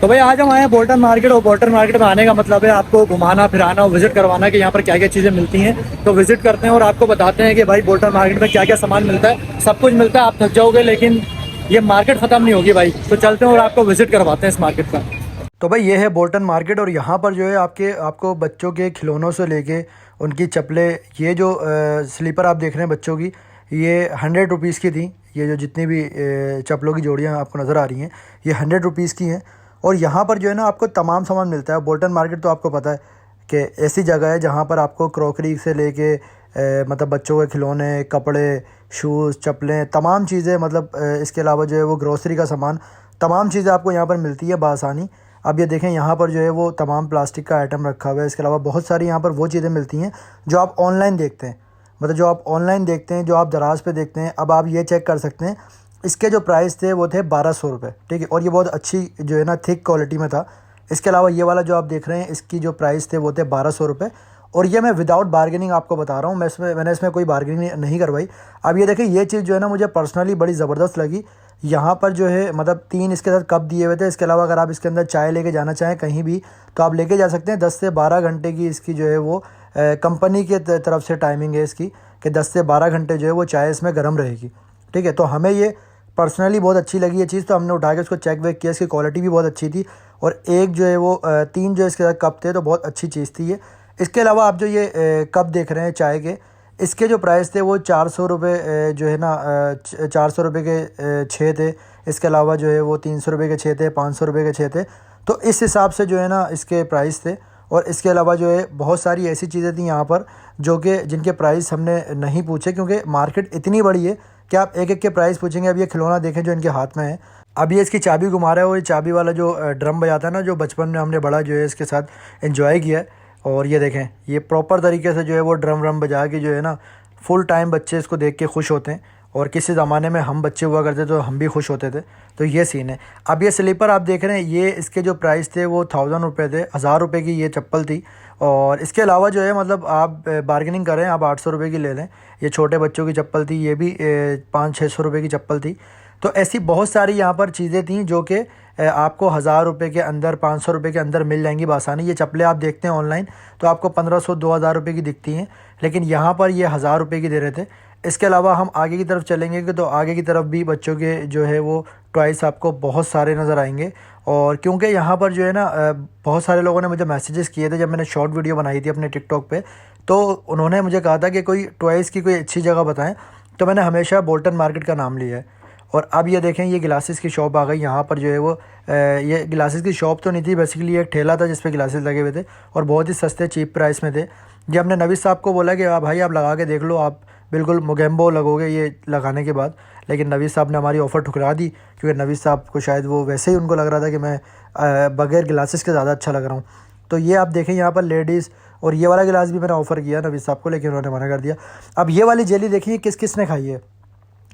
तो भाई आज हम आए हैं बोल्टन मार्केट, और बोल्टन मार्केट में आने का मतलब है आपको घुमाना फिराना और विजिट करवाना कि यहाँ पर क्या क्या चीज़ें मिलती हैं। तो विजिट करते हैं और आपको बताते हैं कि भाई बोल्टन मार्केट में क्या क्या सामान मिलता है। सब कुछ मिलता है, आप थक जाओगे लेकिन ये मार्केट ख़त्म नहीं होगी भाई। तो चलते हैं और आपको विजिट करवाते हैं इस मार्केट का। तो भाई ये है बोल्टन मार्केट, और यहाँ पर जो है आपको बच्चों के खिलौनों से लेके उनकी चप्पलें, ये जो स्लीपर आप देख रहे हैं बच्चों की, ये 100 रुपीज़ की थी। ये जो जितनी भी चप्पलों की जोड़ियाँ आपको नज़र आ रही हैं ये 100 रुपीज़ की हैं। और यहाँ पर जो है ना आपको तमाम सामान मिलता है। बोल्टन मार्केट तो आपको पता है कि ऐसी जगह है जहाँ पर आपको क्रॉकरी से लेके मतलब बच्चों के खिलौने, कपड़े, शूज़, चप्पलें, तमाम चीज़ें, मतलब इसके अलावा जो है वो ग्रोसरी का सामान, तमाम चीज़ें आपको यहाँ पर मिलती है बआसानी। अब ये देखें यहाँ पर जो है वो तमाम प्लास्टिक का आइटम रखा हुआ है। इसके अलावा बहुत सारी यहाँ पर वो चीज़ें मिलती हैं जो आप ऑनलाइन देखते हैं, मतलब जो आप ऑनलाइन देखते हैं, जो आप दराज पे देखते हैं। अब आप ये चेक कर सकते हैं, इसके जो प्राइस थे वो थे 1200 रुपये, ठीक है। और ये बहुत अच्छी जो है ना थिक क्वालिटी में था। इसके अलावा ये वाला जो आप देख रहे हैं इसकी जो प्राइस थे वो थे 1200 रुपये। और ये मैं विदाउट बार्गेनिंग आपको बता रहा हूँ, मैंने इसमें कोई बार्गेनिंग नहीं करवाई। अब ये देखें, ये चीज़ जो है ना मुझे पर्सनली बड़ी ज़बरदस्त लगी। यहाँ पर जो है मतलब 3 इसके साथ कप दिए हुए थे। इसके अलावा अगर आप इसके अंदर चाय लेके जाना चाहें कहीं भी तो आप लेके जा सकते हैं। 10 से 12 घंटे की इसकी जो है वो कंपनी के तरफ से टाइमिंग है इसकी, कि 10 से 12 घंटे जो है वो चाय इसमें गर्म रहेगी, ठीक है। तो हमें ये पर्सनली बहुत अच्छी लगी ये चीज़, तो हमने उठा के उसको चेक वेक किया। इसकी क्वालिटी भी बहुत अच्छी थी। और एक जो है वो 3 जो इसके साथ कप थे, तो बहुत अच्छी चीज़ थी ये। इसके अलावा आप जो ये कप देख रहे हैं चाय के, इसके जो प्राइस थे वो 400 रुपये जो है ना 400 रुपये के 6 थे। इसके अलावा जो है वो 300 रुपये के 6 थे, 500 रुपये के 6 थे। तो इस हिसाब से जो है ना इसके प्राइस थे। और इसके अलावा जो है बहुत सारी ऐसी चीज़ें थी यहाँ पर जो कि जिनके प्राइस हमने नहीं पूछे, क्योंकि मार्केट इतनी बड़ी है कि आप एक एक के प्राइस पूछेंगे। अब ये खिलौना देखें जो इनके हाथ में है, अब ये इसकी चाबी घुमा रहा है, और ये चाबी वाला जो ड्रम बजाता है ना, जो बचपन में हमने बड़ा जो है इसके साथ एंजॉय किया है। और ये देखें, ये प्रॉपर तरीके से जो है वो ड्रम बजा के जो है ना फुल टाइम बच्चे इसको देख के खुश होते हैं। और किसी ज़माने में हम बच्चे हुआ करते तो हम भी खुश होते थे। तो ये सीन है। अब ये स्लीपर आप देख रहे हैं, ये इसके जो प्राइस थे वो 1000 रुपये थे, 1000 रुपये की ये चप्पल थी। और इसके अलावा जो है मतलब आप बार्गेनिंग करें, आप 800 रुपये की ले लें। ये छोटे बच्चों की चप्पल थी, ये भी 500-600 रुपये की चप्पल थी। तो ऐसी बहुत सारी यहाँ पर चीज़ें थी जो कि आपको 1000 रुपये के अंदर, 500 रुपये के अंदर मिल जाएंगी बआसानी। ये चप्पलें आप देखते हैं ऑनलाइन तो आपको 1500-2000 रुपये की दिखती हैं, लेकिन यहाँ पर ये 1000 रुपये की दे रहे थे। इसके अलावा हम आगे की तरफ चलेंगे कि तो आगे की तरफ भी बच्चों के जो है वो टॉयस आपको बहुत सारे नज़र आएंगे। और क्योंकि यहाँ पर जो है ना बहुत सारे लोगों ने मुझे मैसेजेस किए थे जब मैंने शॉर्ट वीडियो बनाई थी अपने टिकटॉक पे, तो उन्होंने मुझे कहा था कि कोई टॉयस की कोई अच्छी जगह बताएं। तो मैंने हमेशा बोल्टन मार्केट का नाम लिया है। और अब ये देखें, ये ग्लासेस की शॉप आ गई। यहाँ पर जो है वो ये ग्लासेस की शॉप तो नहीं थी, बेसिकली एक ठेला था जिस पे ग्लासेस लगे हुए थे और बहुत ही सस्ते चीप प्राइस में थे। ये हमने नवीद साहब को बोला कि भाई आप लगा के देख लो, आप बिल्कुल मोगेम्बो लगोगे ये लगाने के बाद। लेकिन नवीद साहब ने हमारी ऑफ़र ठुकरा दी, क्योंकि नवीद साहब को शायद वो वैसे ही उनको लग रहा था कि मैं बगैर गिलासेस के ज़्यादा अच्छा लग रहा हूँ। तो ये आप देखें यहाँ पर लेडीज़, और ये वाला गिलास भी मैंने ऑफ़र किया नवीद साहब को, लेकिन उन्होंने मना कर दिया। अब ये वाली जेली देखिए किस किस ने खाई है।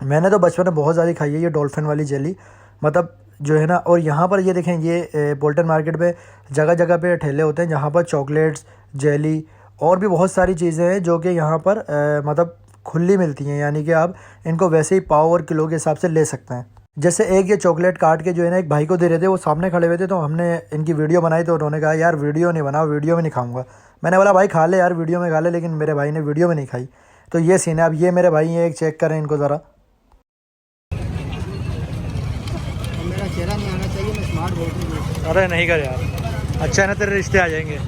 मैंने तो बचपन में बहुत ज़्यादा खाई है ये डॉल्फिन वाली जेली, मतलब जो है ना। और यहाँ पर ये देखें, ये बोल्टन मार्केट में जगह जगह पे ठेले होते हैं जहाँ पर चॉकलेट्स, जेली और भी बहुत सारी चीज़ें हैं जो कि यहाँ पर मतलब खुली मिलती हैं, यानी कि आप इनको वैसे ही पाव और किलो के हिसाब से ले सकते हैं। जैसे एक ये चॉकलेट काट के जो है ना एक भाई को दे रहे थे, वो सामने खड़े हुए थे, तो हमने इनकी वीडियो बनाई तो उन्होंने कहा यार वीडियो नहीं बनाओ, वीडियो में नहीं खाऊंगा। मैंने बोला भाई खा ले यार, वीडियो में खा ले, लेकिन मेरे भाई ने वीडियो में नहीं खाई। तो ये सीन है। अब ये मेरे भाई हैं, एक चेक करें इनको ज़रा। मेरा चेहरा नहीं आना चाहिए, मैं स्मार्ट बोल। अरे नहीं कर यार, अच्छा है ना, तेरे रिश्ते आ जाएंगे।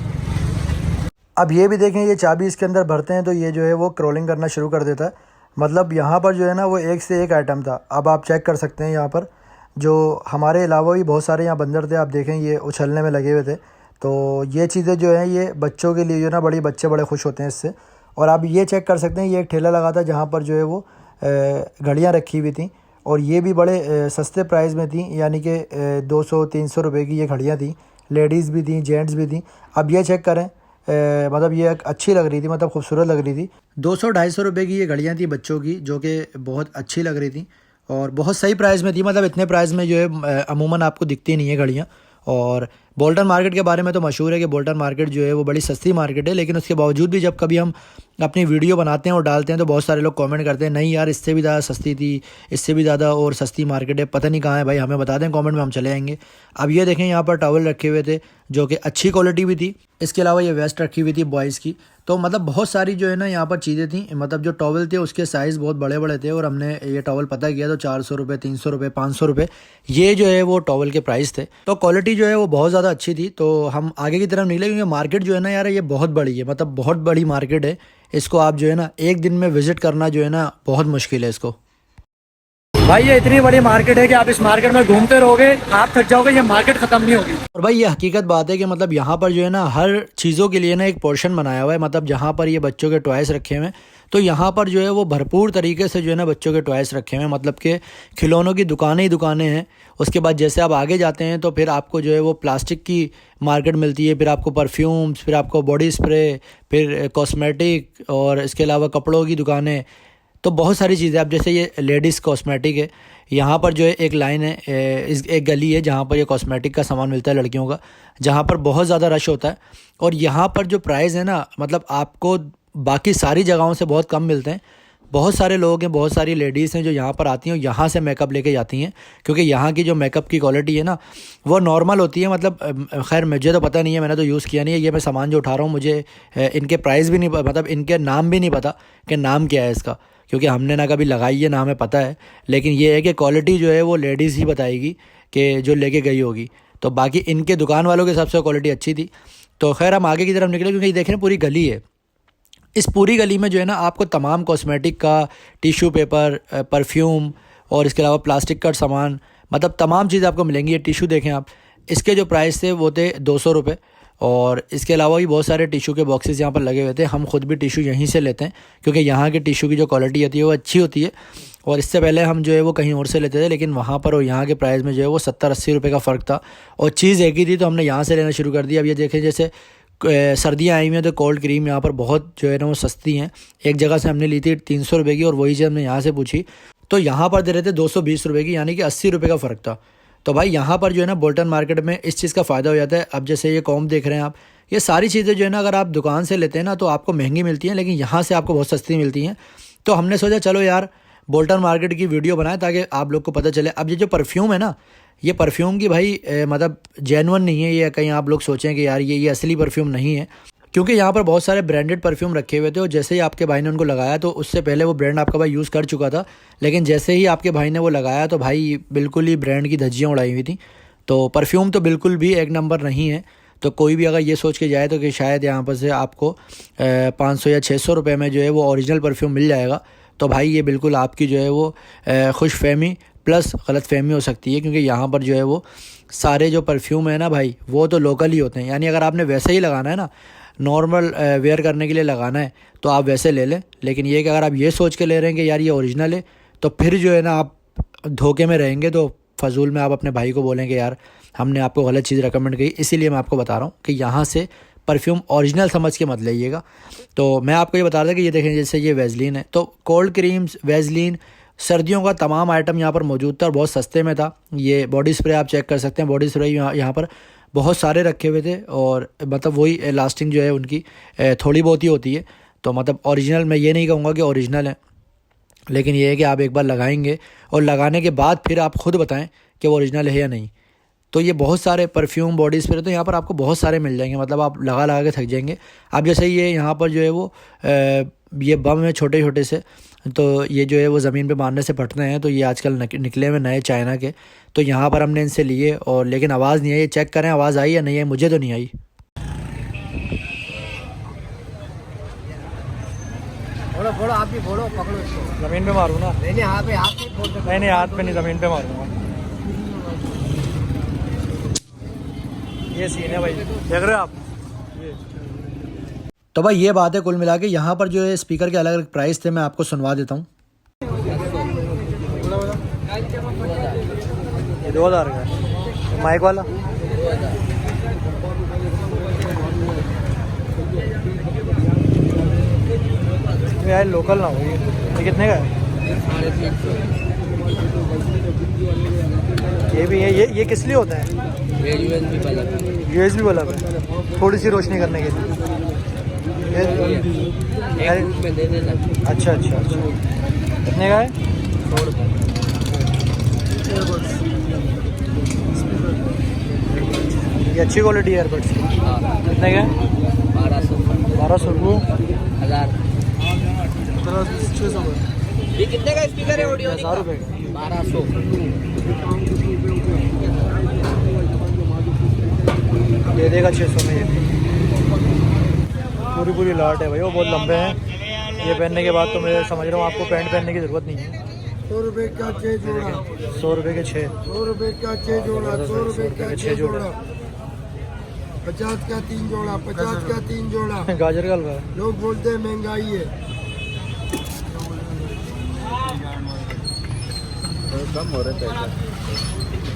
अब ये भी देखें, ये चाबी इसके अंदर भरते हैं तो ये जो है वो क्रॉलिंग करना शुरू कर देता है। मतलब यहाँ पर जो है ना वो एक से एक आइटम था। अब आप चेक कर सकते हैं यहाँ पर जो हमारे अलावा भी बहुत सारे यहाँ बंदर थे। आप देखें ये उछलने में लगे हुए थे। तो ये चीज़ें जो हैं ये बच्चों के लिए जो ना बच्चे बड़े खुश होते हैं इससे। और आप ये चेक कर सकते हैं, ये एक ठेला लगा था जहाँ पर जो है वो घड़ियाँ रखी हुई थी, और ये भी बड़े सस्ते प्राइस में थी, यानी कि 200-300 रुपये की ये घड़ियाँ थी। लेडीज़ भी थी, जेंट्स भी थी। अब ये चेक करें, मतलब ये अच्छी लग रही थी, मतलब खूबसूरत लग रही थी। 200-250 रुपये की ये घड़ियाँ थी बच्चों की, जो कि बहुत अच्छी लग रही थी और बहुत सही प्राइस में थी। मतलब इतने प्राइस में जो है अमूमन आपको दिखती नहीं है घड़ियाँ। और बोल्टन मार्केट के बारे में तो मशहूर है कि बोल्टन मार्केट जो है वो बड़ी सस्ती मार्केट है, लेकिन उसके बावजूद भी जब कभी हम अपनी वीडियो बनाते हैं और डालते हैं तो बहुत सारे लोग कमेंट करते हैं नहीं यार इससे भी ज़्यादा सस्ती थी, इससे भी ज़्यादा और सस्ती मार्केट है, पता नहीं कहाँ है भाई, हमें बता दें कमेंट में, हम चले आएंगे। अब ये देखें यहाँ पर टॉवल रखे हुए थे जो कि अच्छी क्वालिटी भी थी, इसके अलावा ये वेस्ट रखी हुई थी बॉयज़ की। तो मतलब बहुत सारी जो है ना यहाँ पर चीज़ें थी, मतलब जो टॉवल थे उसके साइज़ बहुत बड़े बड़े थे और हमने ये टॉवल पता किया तो 400 रुपये, 300 रुपये, 500 रुपये ये जो है वो टॉवल के प्राइस थे। तो क्वालिटी जो है वो बहुत ज़्यादा अच्छी थी। तो हम आगे की तरफ निकले क्योंकि मार्केट जो है ना यार ये बहुत बड़ी है, मतलब बहुत बड़ी मार्केट है। इसको आप जो है ना एक दिन में विज़िट करना जो है ना बहुत मुश्किल है इसको। भाई ये इतनी बड़ी मार्केट है कि आप इस मार्केट में घूमते रहोगे, आप थक जाओगे, ये मार्केट खत्म नहीं होगी। और भाई ये हकीकत बात है कि मतलब यहाँ पर जो है ना हर चीज़ों के लिए ना एक पोर्शन बनाया हुआ है, मतलब जहाँ पर ये बच्चों के टॉयस रखे हुए हैं तो यहाँ पर जो है वो भरपूर तरीके से जो है ना बच्चों के टॉयस रखे हुए हैं, मतलब कि खिलौनों की दुकानें ही दुकानें हैं। उसके बाद जैसे आप आगे जाते हैं तो फिर आपको जो है वो प्लास्टिक की मार्केट मिलती है, फिर आपको परफ्यूम्स, फिर आपको बॉडी स्प्रे, फिर कॉस्मेटिक और इसके अलावा कपड़ों की दुकानें, तो बहुत सारी चीज़ें। अब जैसे ये लेडीज़ कॉस्मेटिक है, यहाँ पर जो है एक लाइन है, एक गली है जहाँ पर ये कॉस्मेटिक का सामान मिलता है लड़कियों का, जहाँ पर बहुत ज़्यादा रश होता है। और यहाँ पर जो प्राइस है ना मतलब आपको बाकी सारी जगहों से बहुत कम मिलते हैं। बहुत सारे लोग हैं, बहुत सारी लेडीज़ हैं जो यहाँ पर आती हैं और यहाँ से मेकअप लेके जाती हैं, क्योंकि यहाँ की जो मेकअप की क्वालिटी है ना वो नॉर्मल होती है। मतलब खैर मुझे तो पता नहीं है, मैंने तो यूज़ किया नहीं है, ये मैं सामान जो उठा रहा हूँ मुझे इनके प्राइस भी नहीं, मतलब इनके नाम भी नहीं पता कि नाम क्या है इसका, क्योंकि हमने ना कभी लगाई है ना हमें पता है। लेकिन ये है कि क्वालिटी जो है वो लेडीज़ ही बताएगी कि जो लेके गई होगी। तो बाकी इनके दुकान वालों के हिसाब से क्वालिटी अच्छी थी। तो खैर हम आगे की तरफ निकले क्योंकि देखें पूरी गली है, इस पूरी गली में जो है ना आपको तमाम कॉस्मेटिक का, टिश्यू पेपर, परफ्यूम और इसके अलावा प्लास्टिक का सामान, मतलब तमाम चीज़ें आपको मिलेंगी। ये टिश्यू देखें आप, इसके जो प्राइस थे वो थे 200 रुपये। और इसके अलावा भी बहुत सारे टिश्यू के बॉक्सेस यहाँ पर लगे हुए थे। हम खुद भी टिश्यू यहीं से लेते हैं क्योंकि यहाँ के टिश्यू की जो क्वालिटी होती है वो अच्छी होती है। और इससे पहले हम जो है वो कहीं और से लेते थे, लेकिन वहाँ पर और यहाँ के प्राइस में जो है वो 70-80 रुपये का फ़र्क था और चीज़ एक ही थी, तो हमने यहाँ से लेना शुरू कर दिया। अब ये देखें जैसे सर्दियाँ आई हुई हैं तो कोल्ड क्रीम यहाँ पर बहुत जो है ना वो सस्ती हैं। एक जगह से हमने ली थी 300 रुपये की और वही चीज़ हमने यहाँ से पूछी तो यहाँ पर दे रहे थे 220 रुपये की, यानी कि 80 रुपये का फ़र्क था। तो भाई यहाँ पर जो है ना बोल्टन मार्केट में इस चीज़ का फ़ायदा हो जाता है। अब जैसे ये कॉम्ब देख रहे हैं आप, ये सारी चीज़ें जो है ना अगर आप दुकान से लेते हैं ना तो आपको महंगी मिलती हैं, लेकिन यहाँ से आपको बहुत सस्ती मिलती हैं। तो हमने सोचा चलो यार बोल्टन मार्केट की वीडियो बनाएं ताकि आप लोग को पता चले। अब ये जो परफ्यूम है ना, ये परफ्यूम की भाई मतलब जेन्युइन नहीं है, ये कहीं आप लोग सोचें कि यार ये असली परफ्यूम नहीं है, क्योंकि यहाँ पर बहुत सारे ब्रांडेड परफ्यूम रखे हुए थे और जैसे ही आपके भाई ने उनको लगाया तो उससे पहले वो ब्रांड आपका भाई यूज़ कर चुका था, लेकिन जैसे ही आपके भाई ने वो लगाया तो भाई बिल्कुल ही ब्रांड की धज्जियाँ उड़ाई हुई थी। तो परफ्यूम तो बिल्कुल भी एक नंबर नहीं है। तो कोई भी अगर ये सोच के जाए तो कि शायद यहाँ पर से आपको 500 या 600 रुपये में जो है वो ओरिजिनल परफ्यूम मिल जाएगा, तो भाई ये बिल्कुल आपकी जो है वो खुशफहमी प्लस गलत फहमी हो सकती है। क्योंकि यहाँ पर जो है वो सारे जो परफ्यूम है ना भाई वो तो लोकल ही होते हैं, यानी अगर आपने वैसे ही लगाना है ना, नॉर्मल वेयर करने के लिए लगाना है तो आप वैसे ले लें। लेकिन ये कि अगर आप ये सोच के ले रहे हैं कि यार ये ओरिजिनल है तो फिर जो है ना आप धोखे में रहेंगे। तो फजूल में आप अपने भाई को बोलेंगे यार हमने आपको गलत चीज़ रेकमेंड की, इसीलिए मैं आपको बता रहा हूँ कि यहाँ से परफ्यूम ओरिजिनल समझ के मत लीजिएगा। तो मैं आपको ये बता रहा था कि ये देखें जैसे ये वेज़लिन है, तो कोल्ड क्रीम्स, वेज़लिन, सर्दियों का तमाम आइटम यहाँ पर मौजूद था और बहुत सस्ते में था। ये बॉडी स्प्रे आप चेक कर सकते हैं, बॉडी स्प्रे यहाँ पर बहुत सारे रखे हुए थे और मतलब वही लास्टिंग जो है उनकी थोड़ी बहुत ही होती है। तो मतलब ओरिजिनल मैं ये नहीं कहूँगा कि ओरिजिनल है, लेकिन ये है कि आप एक बार लगाएंगे और लगाने के बाद फिर आप खुद बताएं कि वो ओरिजिनल है या नहीं। तो ये बहुत सारे परफ्यूम, बॉडी स्प्रे तो यहाँ पर आपको बहुत सारे मिल जाएंगे, मतलब आप लगा लगा के थक जाएंगे। अब जैसे ये यहाँ पर जो है वो ये बम है छोटे छोटे से, तो ये जो है वो ज़मीन पे मारने से फटते हैं, तो ये आजकल निकले हुए नए चाइना के। तो यहाँ पर हमने इनसे लिए और लेकिन आवाज़ नहीं आई, चेक करें आवाज़ आई या नहीं है, मुझे तो नहीं आई। फोड़ो फोड़ो, आप भी फोड़ो, पकड़ो इसको। ज़मीन पे मारूँ ना? नहीं हाथ पे, हाथ पे फोड़ दो। नहीं हाथ पे नहीं, ज़मीन पे मारूँगा। ये सीन है भाई, देख रहे हो आप। तो भाई ये बात है कुल मिला के। यहाँ पर जो है स्पीकर के अलग अलग प्राइस थे, मैं आपको सुनवा देता हूँ। ये 2000 का माइक वाला। यार लोकल ना हो ये कितने का है? ये भी है, ये किस लिए होता है? ये यूएसबी बल्ब यूएसबी बल्ब है, थोड़ी सी रोशनी करने के लिए। एक रूप में दे देना। अच्छा अच्छा अच्छा, कितने का है? 100 रुपये। ये अच्छी क्वालिटी एयरबड्स की, हाँ, कितने का है? 1200। 1200 रुपये। 1000। 600 ये कितने का स्पीकर है ऑडियो? 1000 रुपये का। 1200। दे देगा 600 में। ये पूरी पूरी लाट है भाई, वो बहुत लंबे हैं। ये पहनने के बाद तो मैं समझ रहा हूँ आपको पैंट पहनने की ज़रूरत नहीं है। 100 रुपये का 6 जोड़ा। 100 रुपये के 6। 100 रुपये का 6 जोड़ा। 100 रुपये का 6 जोड़ा। 50 का 3 जोड़ा। 50 का 3 जोड़ा। गाजर का हलवा है। लोग बोलते हैं महंगाई है। कम हो रहा है,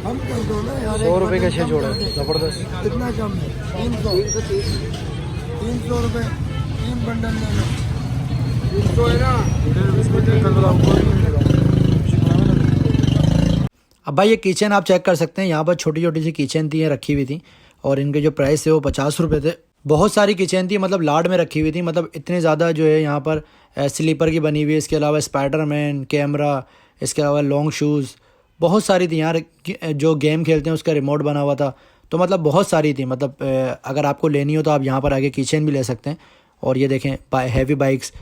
हम कर दो ना यार। 100 रुपये के 6 जोड़े, ज़बरदस्त। कितना कम है? 300। 300 रुपये 3 बंडल ले लो। 300 है ना। अब भाई ये किचन आप चेक कर सकते हैं, यहाँ पर छोटी छोटी सी किचन थी, रखी हुई थी, और इनके जो प्राइस थे वो 50 रुपये थे। बहुत सारी किचन थी, मतलब लाड में रखी हुई थी, मतलब इतने ज़्यादा जो है यहाँ पर स्लीपर की बनी हुई है। इसके अलावा स्पाइडरमैन कैमरा, इसके अलावा लॉन्ग शूज़, बहुत सारी थी यहाँ। जो गेम खेलते हैं उसका रिमोट बना हुआ था, तो मतलब बहुत सारी थी। मतलब अगर आपको लेनी हो तो आप यहाँ पर आके किचन भी ले सकते हैं। और ये देखें हैवी बाइक्स,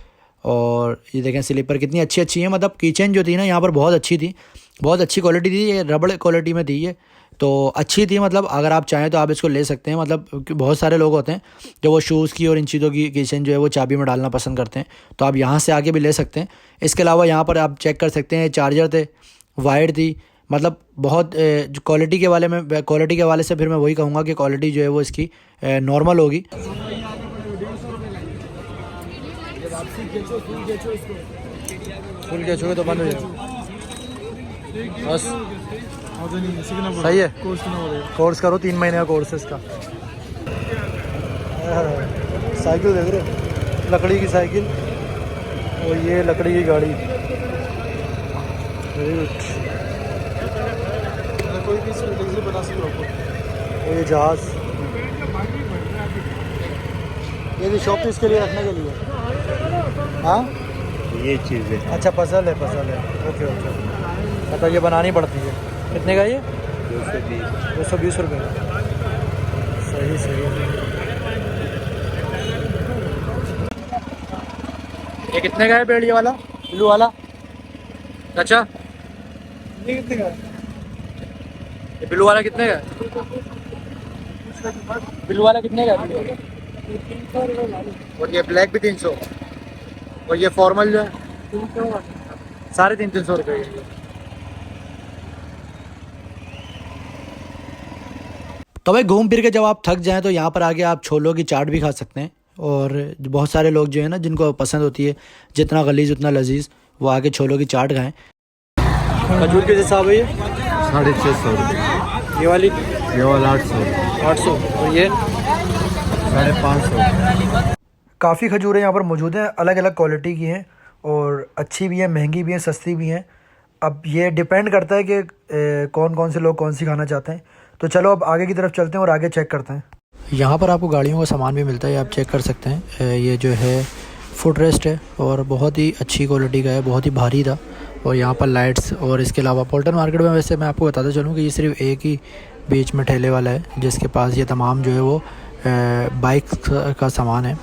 और ये देखें स्लीपर कितनी अच्छी अच्छी है। मतलब किचन जो थी ना यहाँ पर बहुत अच्छी थी, बहुत अच्छी क्वालिटी थी। ये रबड़ क्वालिटी में थी ये, तो अच्छी थी। मतलब अगर आप चाहें तो आप इसको ले सकते हैं। मतलब बहुत सारे लोग होते हैं जो वो शूज़ की और इन चीज़ों की किचन जो है वो चाबी में डालना पसंद करते हैं, तो आप यहाँ से आके भी ले सकते हैं। इसके अलावा यहाँ पर आप चेक कर सकते हैं चार्जर थे, वायर थी, मतलब बहुत क्वालिटी के हवाले से फिर मैं वही कहूँगा कि क्वालिटी जो है वो इसकी नॉर्मल होगी। फुल खींचोगे तो बंद हो जाएगा बस। सही है, कोर्स करो, 3 महीने का कोर्स है इसका। साइकिल देख रहे हो, लकड़ी की साइकिल, और ये लकड़ी की गाड़ी। Very good. कोई भी बना सकते हो। ये जहाज, ये भी शॉपीस के लिए रखने के लिए। हाँ ये चीज़ है। अच्छा, पजल है, पजल है। ओके ओके, मतलब ये बनानी पड़ती है। कितने का ये? 220 रुपये का। सही सही। ये कितने का है पेड़, ये वाला ब्लू वाला? अच्छा, ये कितने का है? ये ब्लू वाला कितने का है? ब्लू वाला कितने का है? और ये ब्लैक भी 300, और ये फॉर्मल जो है 350 रुपये की। तो भाई घूम फिर के जब आप थक जाएं तो यहाँ पर आके आप छोलों की चाट भी खा सकते हैं। और बहुत सारे लोग जो है ना, जिनको पसंद होती है जितना गलीज उतना लजीज, वो आके छोलों की चाट खाएं। खजूर किस हिसाब है ये? 650 रुपये। ये वाली? ये वाला 800। और ये 550। काफ़ी खजूरें यहाँ पर मौजूद हैं, अलग अलग क्वालिटी की हैं, और अच्छी भी हैं, महंगी भी हैं, सस्ती भी हैं। अब ये डिपेंड करता है कि कौन कौन से लोग कौन सी खाना चाहते हैं। तो चलो अब आगे की तरफ चलते हैं और आगे चेक करते हैं। यहाँ पर आपको गाड़ियों का सामान भी मिलता है, आप चेक कर सकते हैं। ये जो है फुट रेस्ट है, और बहुत ही अच्छी क्वालिटी का है, बहुत ही भारी था। और यहाँ पर लाइट्स, और इसके अलावा पोल्टन मार्केट में वैसे मैं आपको बताता चलूँ कि ये सिर्फ एक ही बीच में ठेले वाला है जिसके पास ये तमाम जो है वो बाइक का सामान है।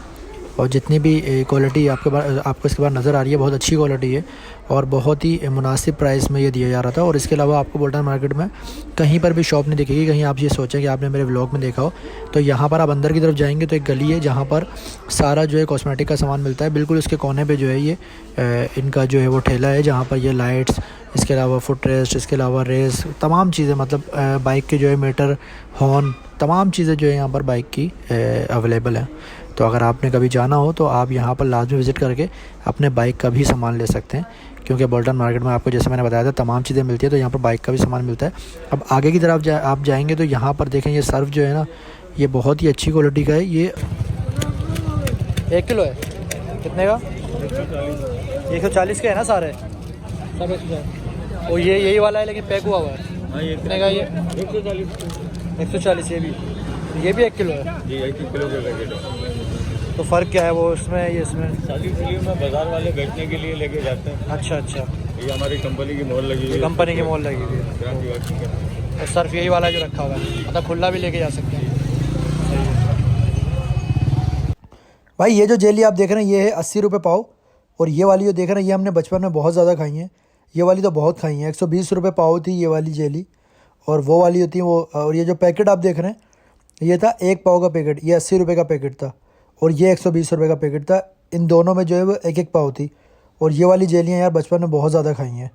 और जितनी भी क्वालिटी आपको इसके बाद नज़र आ रही है, बहुत अच्छी क्वालिटी है, और बहुत ही मुनासिब प्राइस में ये दिया जा रहा था। और इसके अलावा आपको बोल्टन मार्केट में कहीं पर भी शॉप नहीं दिखेगी। कहीं आप ये सोचें कि आपने मेरे व्लॉग में देखा हो, तो यहाँ पर आप अंदर की तरफ जाएंगे तो एक गली है जहाँ पर सारा जो है कॉस्मेटिक का सामान मिलता है। बिल्कुल उसके कोने पे जो है ये इनका जो है वो ठेला है, जहाँ पर ये लाइट्स, इसके अलावा फुट रेस्ट, इसके अलावा रेस, तमाम चीज़ें, मतलब बाइक के जो है मीटर, हॉर्न, तमाम चीज़ें जो है यहाँ पर बाइक की अवेलेबल है। तो अगर आपने कभी जाना हो तो आप यहाँ पर लाजमी विज़िट करके अपने बाइक का भी सामान ले सकते हैं, क्योंकि बोल्टन मार्केट में आपको जैसे मैंने बताया था तमाम चीज़ें मिलती है, तो यहाँ पर बाइक का भी सामान मिलता है। अब आगे की तरफ आप जाएंगे तो यहाँ पर देखें, ये सर्फ जो है ना, ये बहुत ही अच्छी क्वालिटी का है। ये 1 किलो है, कितने का? 140 के है ना सारे? सब और ये यही वाला है लेकिन पैक हुआ हुआ है। हाँ ये कितने का ये? 140 ये भी 1 किलो है। जी 1 किलो के पैकेट है। तो फ़र्क क्या है वो इसमें ये इसमें? शादी के लिए में बाजार वाले बेचने के लिए लेके जाते हैं। अच्छा अच्छा, ये हमारी कंपनी की मोहर लगी हुई है। कंपनी की मोल लगी हुई है। क्रांतिवादी का। और सर्फ यही वाला जो रखा हुआ है, मतलब खुला भी लेके जा सकते हैं। भाई ये जो जेली आप देख रहे हैं ये है 80 रुपये पाव। और ये वाली जो देख रहे हैं ये हमने बचपन में बहुत ज़्यादा खाई हैं। ये वाली तो बहुत खाई हैं। 120 रुपये पाव थी ये वाली जेली। और वो वाली होती है वो। और ये जो पैकेट आप देख रहे हैं ये था 1 पाव का पैकेट, ये 80 रुपये का पैकेट था। और ये 120 रुपये का पैकेट था। इन दोनों में जो है वो 1-1 पाव थी। और ये वाली जेलियाँ यार बचपन में बहुत ज़्यादा खाई हैं।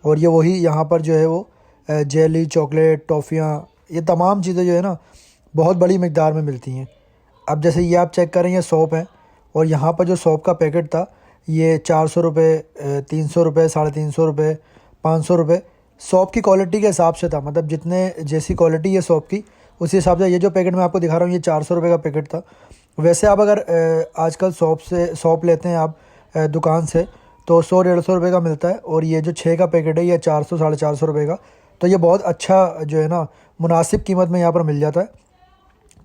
और ये वही यहाँ पर जो है वो जेली, चॉकलेट, टॉफ़ियाँ, ये तमाम चीज़ें जो है ना बहुत बड़ी मिकदार में मिलती हैं। अब जैसे ये आप चेक करें ये सौंप है। और यहाँ पर जो सौंप का पैकेट था ये 400 रुपये, 300 रुपये, 350 रुपये, 500 रुपये सौंप की क्वालिटी के हिसाब से था। मतलब जितने जैसी क्वालिटी है सौंप की उसी हिसाब से। ये जो पैकेट मैं आपको दिखा रहा हूँ ये 400 रुपये का पैकेट था। वैसे आप अगर आजकल सौंप लेते हैं आप दुकान से तो 100-150 रुपये का मिलता है। और ये जो 6 का पैकेट है ये 400-450 रुपये का। तो ये बहुत अच्छा जो है ना मुनासिब कीमत में यहाँ पर मिल जाता है।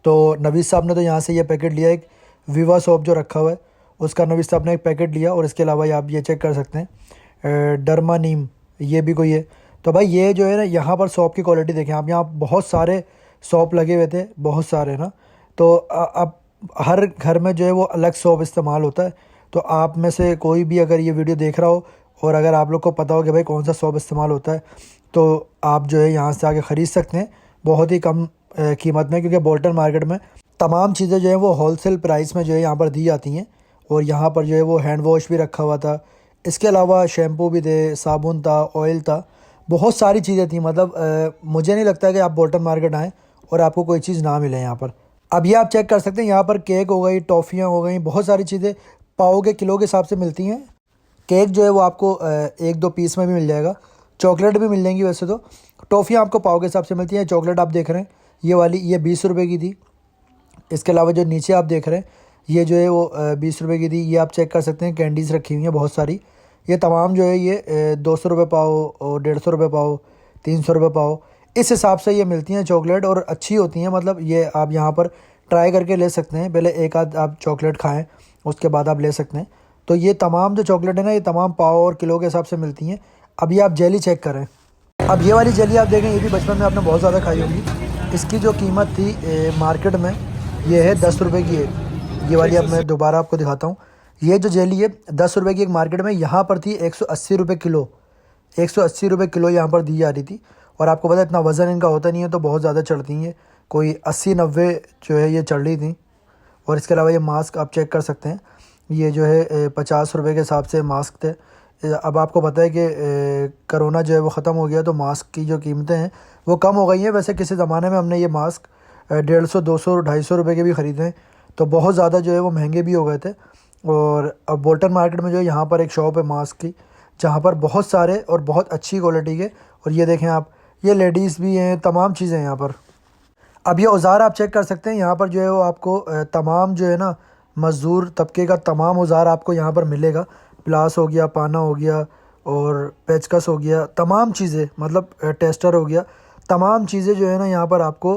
तो नवीद साहब ने तो यहाँ से ये पैकेट लिया। एक विवा सौंप जो रखा हुआ है उसका नवीद साहब ने एक पैकेट लिया। और इसके अलावा आप ये चेक कर सकते हैं डरमा नीम, ये भी कोई है। तो भाई ये जो है ना यहाँ पर सौंप की क्वालिटी देखें आप। यहाँ बहुत सारे सौंप लगे हुए थे, बहुत सारे ना। तो अब हर घर में जो है वो अलग सौंप इस्तेमाल होता है। तो आप में से कोई भी अगर ये वीडियो देख रहा हो और अगर आप लोग को पता हो कि भाई कौन सा सौंप इस्तेमाल होता है तो आप जो है यहाँ से आके ख़रीद सकते हैं बहुत ही कम कीमत में। क्योंकि बोल्टन मार्केट में तमाम चीज़ें जो है वो होलसेल प्राइस में जो है यहाँ पर दी जाती हैं। और यहाँ पर जो है वो हैंड वॉश भी रखा हुआ था। इसके अलावा शैम्पू भी थे, साबुन था, ऑयल था, बहुत सारी चीज़ें थी। मतलब मुझे नहीं लगता कि आप बोल्टन मार्केट आएँ और आपको कोई चीज़ ना मिले यहाँ पर। अब ये आप चेक कर सकते हैं यहाँ पर केक हो गई, टॉफ़ियाँ हो गई, बहुत सारी चीज़ें पाव के किलो के हिसाब से मिलती हैं। केक जो है वो आपको 1-2 पीस में भी मिल जाएगा। चॉकलेट भी मिल जाएंगी वैसे तो। टॉफ़ियाँ आपको पाव के हिसाब से मिलती हैं। चॉकलेट आप देख रहे हैं ये वाली ये 20 रुपये की थी। इसके अलावा जो नीचे आप देख रहे हैं ये जो है वो 20 रुपये की थी। ये आप चेक कर सकते हैं कैंडीज़ रखी हुई हैं बहुत सारी। ये तमाम जो है ये 200 रुपये पाव और 150 रुपये पाव, 300 रुपये पाव, इस हिसाब से ये मिलती हैं चॉकलेट। और अच्छी होती हैं। मतलब ये आप यहाँ पर ट्राई करके ले सकते हैं। पहले एक आध आप चॉकलेट खाएँ उसके बाद आप ले सकते हैं। तो ये तमाम जो चॉकलेट है ना ये तमाम पाव और किलो के हिसाब से मिलती हैं। अब ये आप जेली चेक करें। अब ये वाली जेली आप देखें ये भी बचपन में आपने बहुत ज़्यादा खाई होगी। इसकी जो कीमत थी मार्केट में ये है 10 रुपये की है। ये वाली अब मैं दोबारा आपको दिखाता हूँ। ये जो जेली है 10 रुपये की एक मार्केट में, यहाँ पर थी 180 रुपये किलो। 180 रुपये किलो यहाँ पर दी जा रही थी। और आपको पता है इतना वज़न इनका होता नहीं है तो बहुत ज़्यादा चढ़ती हैं। कोई 80-90 जो है ये चढ़ रही थी। और इसके अलावा ये मास्क आप चेक कर सकते हैं। ये जो है 50 रुपये के हिसाब से मास्क थे। अब आपको पता है कि कोरोना जो है वो ख़त्म हो गया तो मास्क की जो कीमतें हैं वो कम हो गई हैं। वैसे किसी ज़माने में हमने ये मास्क 150, 200, 250 रुपये के भी ख़रीदे हैं। तो बहुत ज़्यादा जो है वो महंगे भी हो गए थे। और अब बोल्टन मार्केट में जो है यहाँ पर एक शॉप है मास्क की जहाँ पर बहुत सारे और बहुत अच्छी क्वालिटी के। और ये देखें आप ये लेडीज़ भी हैं, तमाम चीज़ें हैं यहाँ पर। अब ये औज़ार आप चेक कर सकते हैं। यहाँ पर जो है वो आपको तमाम जो है ना मज़दूर तबके का तमाम औज़ार आपको यहाँ पर मिलेगा। प्लास हो गया, पाना हो गया और पेचकस हो गया, तमाम चीज़ें, मतलब टेस्टर हो गया, तमाम चीज़ें जो है ना यहाँ पर आपको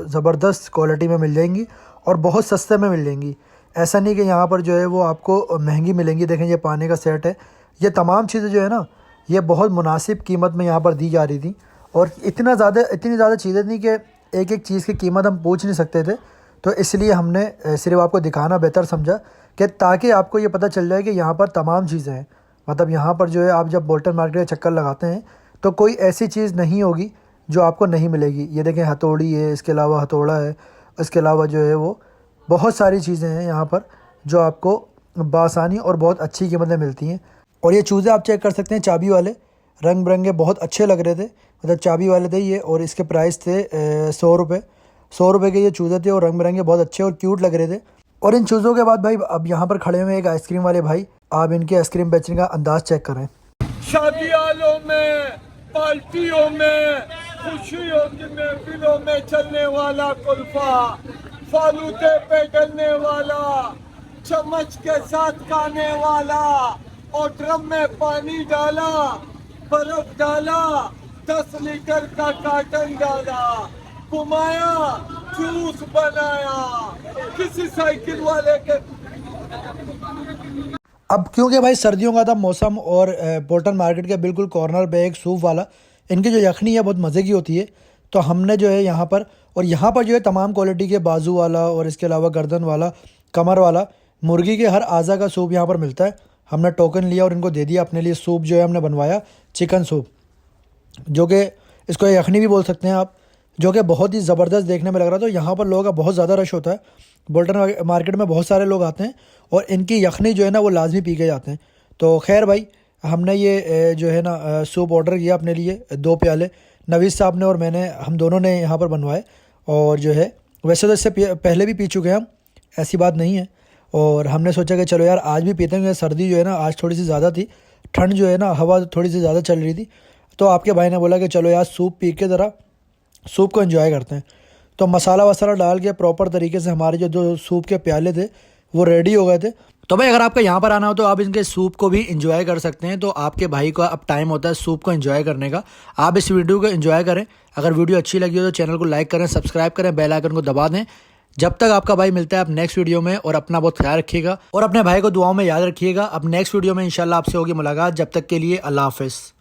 ज़बरदस्त क्वालिटी में मिल जाएंगी और बहुत सस्ते में मिल जाएंगी। ऐसा नहीं कि यहाँ पर जो है वो आपको महंगी मिलेंगी। देखें ये पानी का सेट है। ये तमाम चीज़ें जो है ना ये बहुत मुनासिब कीमत में यहाँ पर दी जा रही थी। और इतनी ज़्यादा चीज़ें थी कि एक एक चीज़ की कीमत हम पूछ नहीं सकते थे। तो इसलिए हमने सिर्फ आपको दिखाना बेहतर समझा कि ताकि आपको ये पता चल जाए कि यहाँ पर तमाम चीज़ें हैं। मतलब यहाँ पर जो है आप जब बोल्टन मार्केट का चक्कर लगाते हैं तो कोई ऐसी चीज़ नहीं होगी जो आपको नहीं मिलेगी। ये देखें हथौड़ी है, इसके अलावा हथौड़ा है, इसके अलावा जो है वो बहुत सारी चीज़ें हैं यहाँ पर जो आपको बासानी और बहुत अच्छी कीमत में मिलती हैं। और ये चूज़े आप चेक कर सकते हैं चाबी वाले, रंग बिरंगे बहुत अच्छे लग रहे थे। मतलब चाबी वाले थे ये और इसके प्राइस थे 100 रुपये। 100 रुपये के ये चूज़े थे और रंग बिरंगे बहुत अच्छे और क्यूट लग रहे थे। और इन चूज़ों के बाद भाई अब यहाँ पर खड़े हुए एक आइसक्रीम वाले भाई, आप इनके आइसक्रीम बेचने का अंदाज़ चेक करें। शादियालों में, पार्टियों में, खुशियों की महफिलों में चलने वाला कुल्फा, फालूदे पे डलने वाला, चम्मच के साथ खाने वाला और ड्रम में पानी डाला, बर्फ डाला, 10 लीटर का कार्टन डाला, घुमाया, जूस बनाया, किसी साइकिल वाले के। अब क्योंकि भाई सर्दियों का था मौसम और पोल्टन मार्केट के बिल्कुल कॉर्नर पे एक सूप वाला, इनकी जो यखनी है बहुत मज़े की होती है, तो हमने जो है यहाँ पर, और यहाँ पर जो है तमाम क्वालिटी के बाजू वाला और इसके अलावा गर्दन वाला, कमर वाला, मुर्गी के हर आज़ा का सूप यहाँ पर मिलता है। हमने टोकन लिया और इनको दे दिया अपने लिए। सूप जो है हमने बनवाया चिकन सूप, जो कि इसको यखनी भी बोल सकते हैं आप, जो कि बहुत ही ज़बरदस्त देखने में लग रहा था। यहाँ पर लोगों का बहुत ज़्यादा रश होता है, बोल्टन मार्केट में बहुत सारे लोग आते हैं और इनकी यखनी जो है ना वो लाजमी पी के जाते हैं। तो खैर भाई, हमने ये जो है ना सूप ऑर्डर किया अपने लिए 2 प्याले, नवीद साहब ने और मैंने, हम दोनों ने यहाँ पर बनवाए। और जो है वैसे तो इससे पहले भी पी चुके हैं हम, ऐसी बात नहीं है। और हमने सोचा कि चलो यार आज भी पीते हैं, सर्दी जो है ना आज थोड़ी सी ज़्यादा थी, ठंड जो है ना हवा थोड़ी सी ज़्यादा चल रही थी, तो आपके भाई ने बोला कि चलो यार सूप पी के ज़रा सूप को एंजॉय करते हैं। तो मसाला वसाला डाल के प्रॉपर तरीके से हमारे जो 2 सूप के प्याले थे वो रेडी हो गए थे। तो भाई अगर आपका यहाँ पर आना हो तो आप इनके सूप को भी एंजॉय कर सकते हैं। तो आपके भाई का अब टाइम होता है सूप को एंजॉय करने का, आप इस वीडियो को एंजॉय करें। अगर वीडियो अच्छी लगी हो तो चैनल को लाइक करें, सब्सक्राइब करें, बेल आइकन को दबा दें। जब तक आपका भाई मिलता है आप नेक्स्ट वीडियो में, और अपना बहुत ख्याल रखिएगा और अपने भाई को दुआओं में याद रखिएगा। अब नेक्स्ट वीडियो में इंशाल्लाह आपसे होगी मुलाकात। जब तक के लिए अल्लाह हाफ़िज़।